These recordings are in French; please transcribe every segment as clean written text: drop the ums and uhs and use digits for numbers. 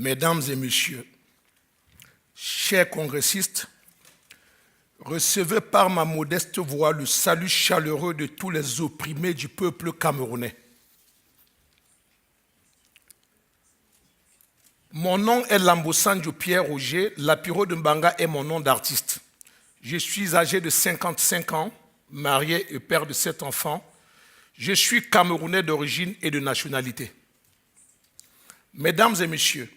Mesdames et messieurs, chers congressistes, recevez par ma modeste voix le salut chaleureux de tous les opprimés du peuple camerounais. Mon nom est Lambosanjo Pierre Roger, Lapiro de Mbanga est mon nom d'artiste. Je suis âgé de 55 ans, marié et père de 7 enfants. Je suis camerounais d'origine et de nationalité. Mesdames et messieurs,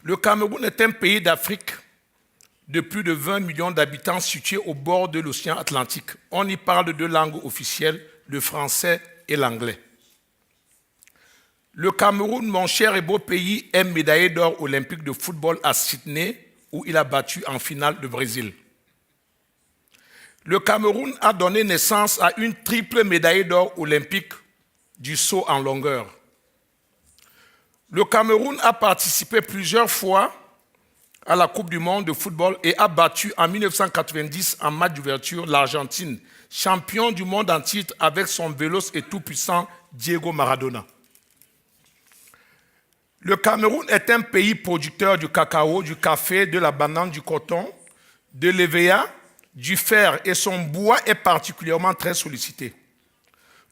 le Cameroun est un pays d'Afrique de plus de 20 millions d'habitants situé au bord de l'océan Atlantique. On y parle deux langues officielles, le français et l'anglais. Le Cameroun, mon cher et beau pays, est médaillé d'or olympique de football à Sydney, où il a battu en finale le Brésil. Le Cameroun a donné naissance à une triple médaille d'or olympique du saut en longueur. Le Cameroun a participé plusieurs fois à la Coupe du monde de football et a battu en 1990 en match d'ouverture l'Argentine, champion du monde en titre avec son véloce et tout-puissant Diego Maradona. Le Cameroun est un pays producteur du cacao, du café, de la banane, du coton, de l'EVA, du fer et son bois est particulièrement très sollicité.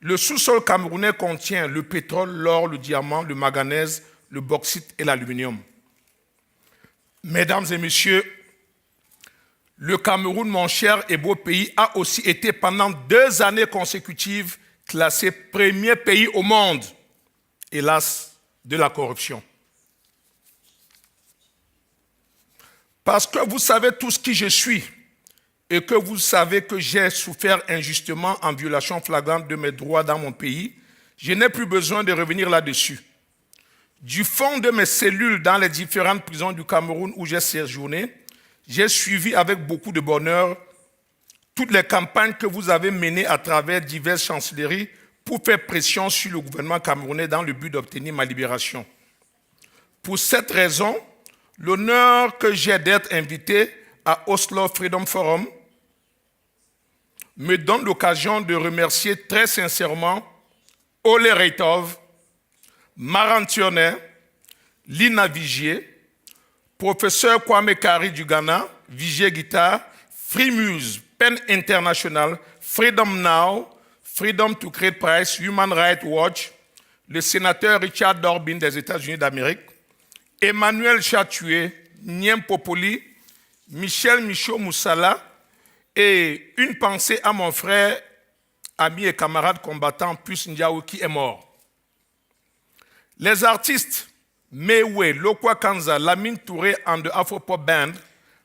Le sous-sol camerounais contient le pétrole, l'or, le diamant, le manganèse, le bauxite et l'aluminium. Mesdames et messieurs, le Cameroun, mon cher et beau pays, a aussi été pendant 2 années consécutives classé premier pays au monde, hélas, de la corruption. Parce que vous savez tous qui je suis et que vous savez que j'ai souffert injustement en violation flagrante de mes droits dans mon pays, je n'ai plus besoin de revenir là-dessus. Du fond de mes cellules dans les différentes prisons du Cameroun où j'ai séjourné, j'ai suivi avec beaucoup de bonheur toutes les campagnes que vous avez menées à travers diverses chancelleries pour faire pression sur le gouvernement camerounais dans le but d'obtenir ma libération. Pour cette raison, l'honneur que j'ai d'être invité à Oslo Freedom Forum me donne l'occasion de remercier très sincèrement Ole Reitov, Maran Thionnet, Lina Vigier, professeur Kwame Kari du Ghana, Vigier Guitar, Free Muse, PEN International, Freedom Now, Freedom to Create Price, Human Rights Watch, le sénateur Richard Dorbin des États-Unis d'Amérique, Emmanuel Chatué, Niem Popoli, Michel Michaud Moussala et une pensée à mon frère, ami et camarade combattant Puss Ndiaou qui est mort. Les artistes Mewe, Lokwa Kanza, Lamine Touré and the Afropop Band,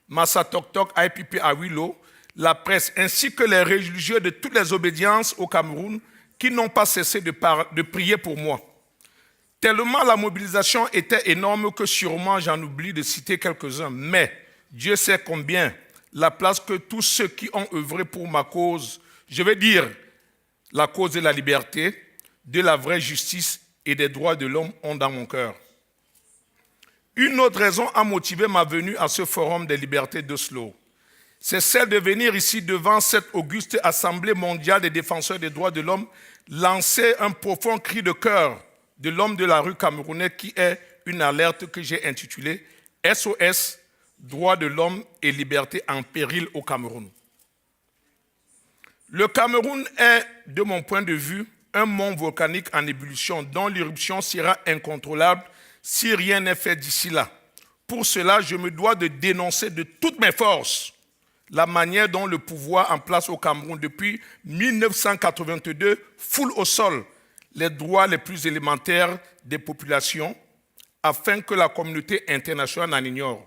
Massa Tok Tok, IPP Awilo, la presse ainsi que les religieux de toutes les obédiences au Cameroun qui n'ont pas cessé de prier pour moi. Tellement la mobilisation était énorme que sûrement j'en oublie de citer quelques-uns, mais Dieu sait combien la place que tous ceux qui ont œuvré pour ma cause, je vais dire la cause de la liberté, de la vraie justice et des droits de l'homme ont dans mon cœur. Une autre raison a motivé ma venue à ce forum des libertés d'Oslo. C'est celle de venir ici devant cette auguste Assemblée mondiale des défenseurs des droits de l'homme lancer un profond cri de cœur de l'homme de la rue camerounais qui est une alerte que j'ai intitulée SOS, droits de l'homme et liberté en péril au Cameroun. Le Cameroun est, de mon point de vue, un mont volcanique en ébullition dont l'éruption sera incontrôlable si rien n'est fait d'ici là. Pour cela, je me dois de dénoncer de toutes mes forces la manière dont le pouvoir en place au Cameroun depuis 1982 foule au sol les droits les plus élémentaires des populations afin que la communauté internationale en ignore.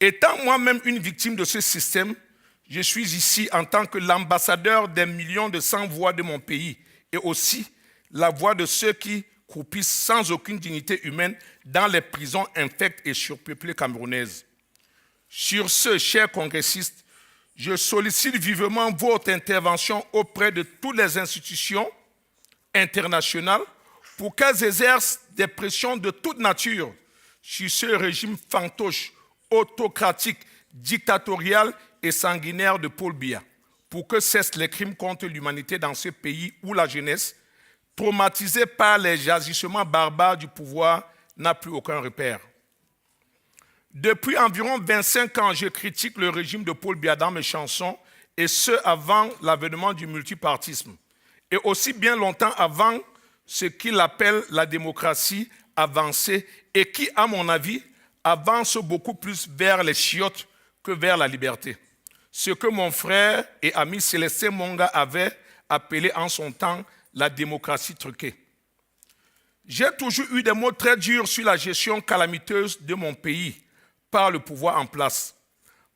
Étant moi-même une victime de ce système, je suis ici en tant que l'ambassadeur des millions de sans-voix de mon pays et aussi la voix de ceux qui croupissent sans aucune dignité humaine dans les prisons infectes et surpeuplées camerounaises. Sur ce, chers congressistes, je sollicite vivement votre intervention auprès de toutes les institutions internationales pour qu'elles exercent des pressions de toute nature sur ce régime fantoche, autocratique, dictatorial et sanguinaire de Paul Biya, pour que cessent les crimes contre l'humanité dans ce pays où la jeunesse, traumatisée par les agissements barbares du pouvoir, n'a plus aucun repère. Depuis environ 25 ans, je critique le régime de Paul Biya dans mes chansons, et ce avant l'avènement du multipartisme, et aussi bien longtemps avant ce qu'il appelle la démocratie avancée et qui, à mon avis, avance beaucoup plus vers les chiottes que vers la liberté. Ce que mon frère et ami Célestin Monga avait appelé en son temps la démocratie truquée. J'ai toujours eu des mots très durs sur la gestion calamiteuse de mon pays par le pouvoir en place.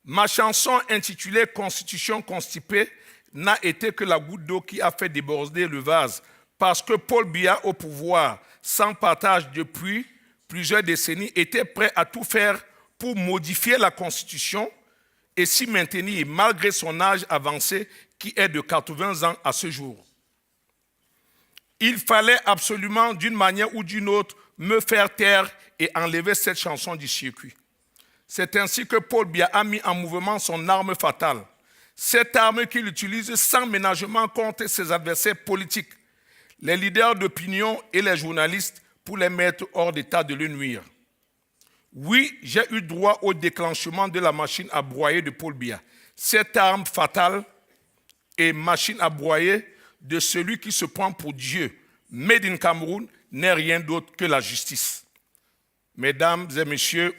Ma chanson intitulée « Constitution constipée » n'a été que la goutte d'eau qui a fait déborder le vase, parce que Paul Biya, au pouvoir, sans partage depuis plusieurs décennies, était prêt à tout faire pour modifier la Constitution et s'y maintenir malgré son âge avancé qui est de 80 ans à ce jour. Il fallait absolument, d'une manière ou d'une autre, me faire taire et enlever cette chanson du circuit. C'est ainsi que Paul Biya a mis en mouvement son arme fatale, cette arme qu'il utilise sans ménagement contre ses adversaires politiques, les leaders d'opinion et les journalistes pour les mettre hors d'état de le nuire. Oui, j'ai eu droit au déclenchement de la machine à broyer de Paul Biya. Cette arme fatale et machine à broyer de celui qui se prend pour Dieu, made in Cameroun, n'est rien d'autre que la justice. Mesdames et messieurs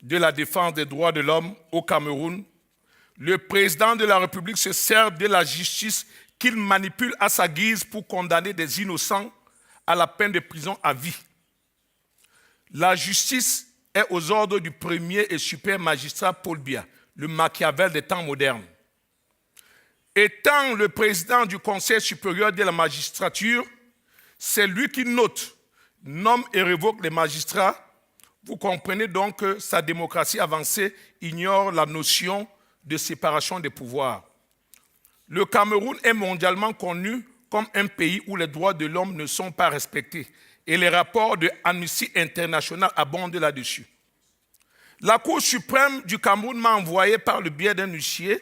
de la défense des droits de l'homme au Cameroun, le président de la République se sert de la justice qu'il manipule à sa guise pour condamner des innocents à la peine de prison à vie. La justice est aux ordres du premier et super magistrat Paul Biya, le Machiavel des temps modernes. Étant le président du Conseil supérieur de la magistrature, c'est lui qui note, nomme et révoque les magistrats. Vous comprenez donc que sa démocratie avancée ignore la notion de séparation des pouvoirs. Le Cameroun est mondialement connu comme un pays où les droits de l'homme ne sont pas respectés et les rapports de Amnesty International abondent là-dessus. La Cour suprême du Cameroun m'a envoyé par le biais d'un huissier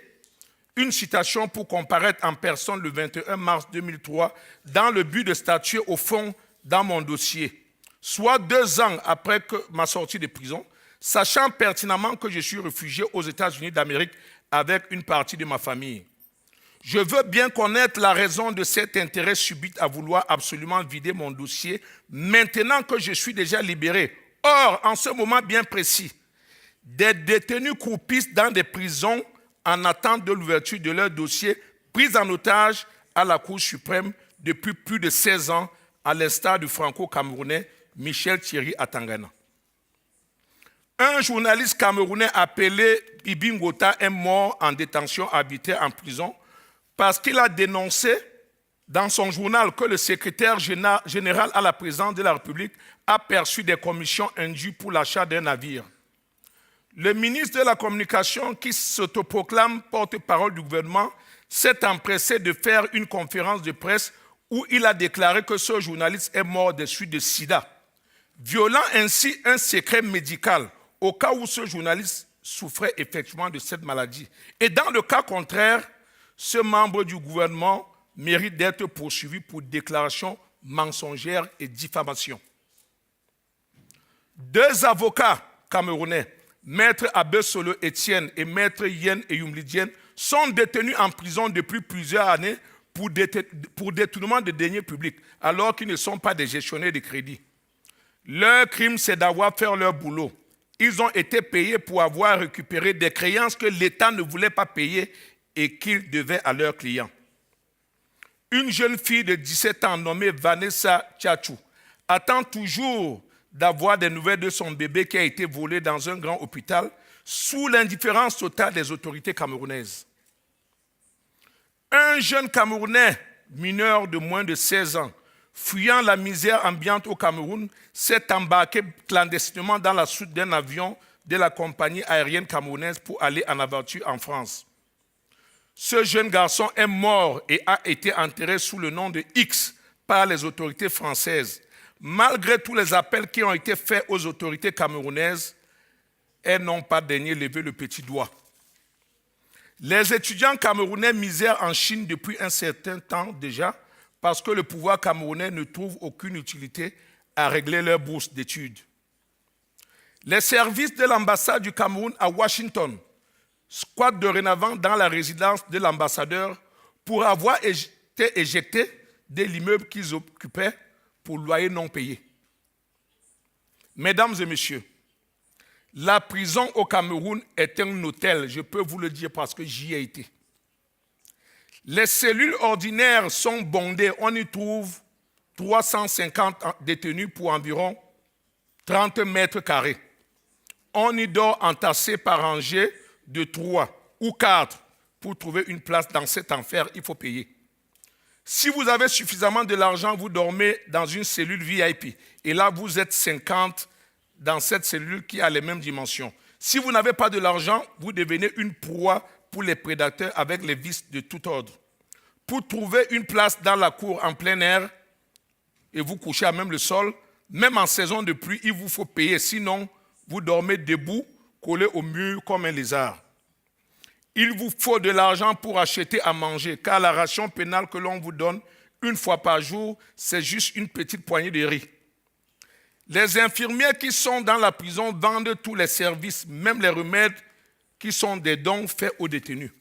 une citation pour comparaître en personne le 21 mars 2003 dans le but de statuer au fond dans mon dossier, soit 2 ans après ma sortie de prison, sachant pertinemment que je suis réfugié aux États-Unis d'Amérique avec une partie de ma famille. Je veux bien connaître la raison de cet intérêt subit à vouloir absolument vider mon dossier maintenant que je suis déjà libéré. Or, en ce moment bien précis, des détenus croupissent dans des prisons en attente de l'ouverture de leur dossier, pris en otage à la Cour suprême depuis plus de 16 ans, à l'instar du franco-camerounais Michel Thierry Atangana. Un journaliste camerounais appelé Ibi Ngota est mort en détention arbitraire en prison parce qu'il a dénoncé dans son journal que le secrétaire général à la présidence de la République a perçu des commissions indues pour l'achat d'un navire. Le ministre de la Communication, qui s'autoproclame porte-parole du gouvernement, s'est empressé de faire une conférence de presse où il a déclaré que ce journaliste est mort des suites de sida, violant ainsi un secret médical au cas où ce journaliste souffrait effectivement de cette maladie. Et dans le cas contraire, ce membre du gouvernement mérite d'être poursuivi pour déclaration mensongère et diffamation. 2 avocats camerounais, Maître Abbé Solo Etienne et Maître Yen Eyumlidien, sont détenus en prison depuis plusieurs années pour détournement de deniers publics, alors qu'ils ne sont pas des gestionnaires de crédit. Leur crime, c'est d'avoir fait leur boulot. Ils ont été payés pour avoir récupéré des créances que l'État ne voulait pas payer et qu'ils devaient à leurs clients. Une jeune fille de 17 ans nommée Vanessa Tchatchou attend toujours d'avoir des nouvelles de son bébé qui a été volé dans un grand hôpital sous l'indifférence totale des autorités camerounaises. Un jeune Camerounais mineur de moins de 16 ans, fuyant la misère ambiante au Cameroun, s'est embarqué clandestinement dans la soute d'un avion de la compagnie aérienne camerounaise pour aller en aventure en France. Ce jeune garçon est mort et a été enterré sous le nom de X par les autorités françaises. Malgré tous les appels qui ont été faits aux autorités camerounaises, elles n'ont pas daigné lever le petit doigt. Les étudiants camerounais misèrent en Chine depuis un certain temps déjà parce que le pouvoir camerounais ne trouve aucune utilité à régler leurs bourses d'études. Les services de l'ambassade du Cameroun à Washington squattent dorénavant dans la résidence de l'ambassadeur pour avoir été éjectés de l'immeuble qu'ils occupaient pour loyer non payé. Mesdames et messieurs, la prison au Cameroun est un hôtel, je peux vous le dire parce que j'y ai été. Les cellules ordinaires sont bondées, on y trouve 350 détenus pour environ 30 mètres carrés. On y dort entassé par rangées de 3 ou 4. Pour trouver une place dans cet enfer, il faut payer. Si vous avez suffisamment de l'argent, vous dormez dans une cellule VIP. Et là, vous êtes 50 dans cette cellule qui a les mêmes dimensions. Si vous n'avez pas de l'argent, vous devenez une proie pour les prédateurs avec les vices de tout ordre. Pour trouver une place dans la cour en plein air, et vous couchez à même le sol, même en saison de pluie, il vous faut payer. Sinon, vous dormez debout, collé au mur comme un lézard. Il vous faut de l'argent pour acheter à manger, car la ration pénale que l'on vous donne une fois par jour, c'est juste une petite poignée de riz. Les infirmières qui sont dans la prison vendent tous les services, même les remèdes qui sont des dons faits aux détenus.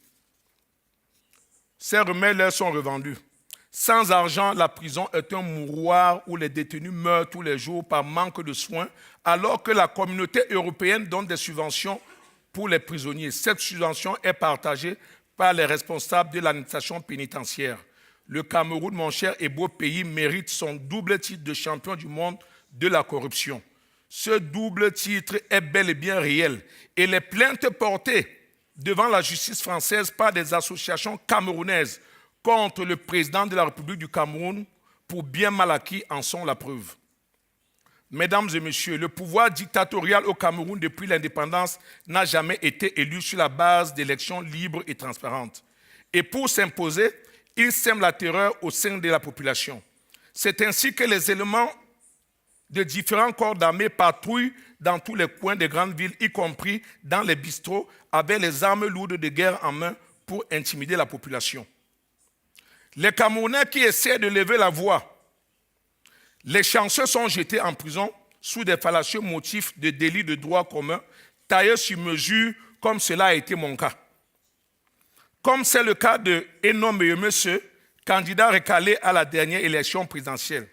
Ces remèdes leur sont revendus. Sans argent, la prison est un mouroir où les détenus meurent tous les jours par manque de soins, alors que la communauté européenne donne des subventions pour les prisonniers. Cette subvention est partagée par les responsables de l'administration pénitentiaire. Le Cameroun, mon cher et beau pays, mérite son double titre de champion du monde de la corruption. Ce double titre est bel et bien réel et les plaintes portées devant la justice française par des associations camerounaises contre le président de la République du Cameroun pour bien mal acquis en sont la preuve. Mesdames et messieurs, le pouvoir dictatorial au Cameroun depuis l'indépendance n'a jamais été élu sur la base d'élections libres et transparentes. Et pour s'imposer, il sème la terreur au sein de la population. C'est ainsi que les éléments de différents corps d'armée patrouillent dans tous les coins des grandes villes, y compris dans les bistrots, avec les armes lourdes de guerre en main pour intimider la population. Les Camerounais qui essaient de lever la voix, les chanceux sont jetés en prison sous des fallacieux motifs de délits de droit commun, taillés sur mesure, comme cela a été mon cas. Comme c'est le cas de Eno Meyemese, candidat recalé à la dernière élection présidentielle.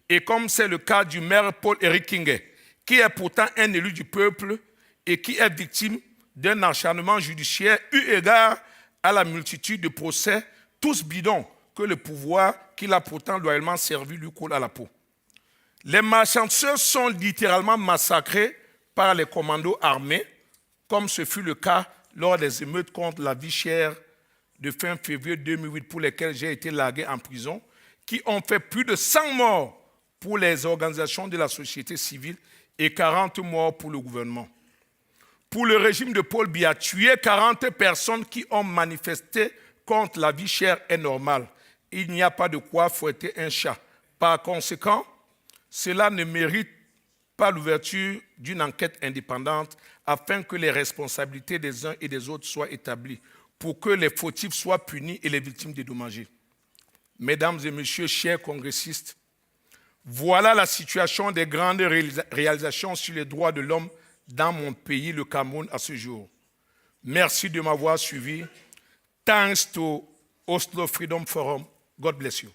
Et comme c'est le cas du maire Paul-Éric Kinge, qui est pourtant un élu du peuple et qui est victime d'un acharnement judiciaire eu égard à la multitude de procès, tous bidons, que le pouvoir qu'il a pourtant loyalement servi lui colle à la peau. Les malchanceux sont littéralement massacrés par les commandos armés, comme ce fut le cas lors des émeutes contre la vie chère de fin février 2008 pour lesquelles j'ai été largué en prison, qui ont fait plus de 100 morts pour les organisations de la société civile et 40 morts pour le gouvernement. Pour le régime de Paul Biya, tuer 40 personnes qui ont manifesté contre la vie chère est normal. Il n'y a pas de quoi fouetter un chat. Par conséquent, cela ne mérite pas l'ouverture d'une enquête indépendante afin que les responsabilités des uns et des autres soient établies, pour que les fautifs soient punis et les victimes dédommagées. Mesdames et messieurs, chers congressistes, voilà la situation des grandes réalisations sur les droits de l'homme dans mon pays, le Cameroun, à ce jour. Merci de m'avoir suivi. Thanks to Oslo Freedom Forum. God bless you.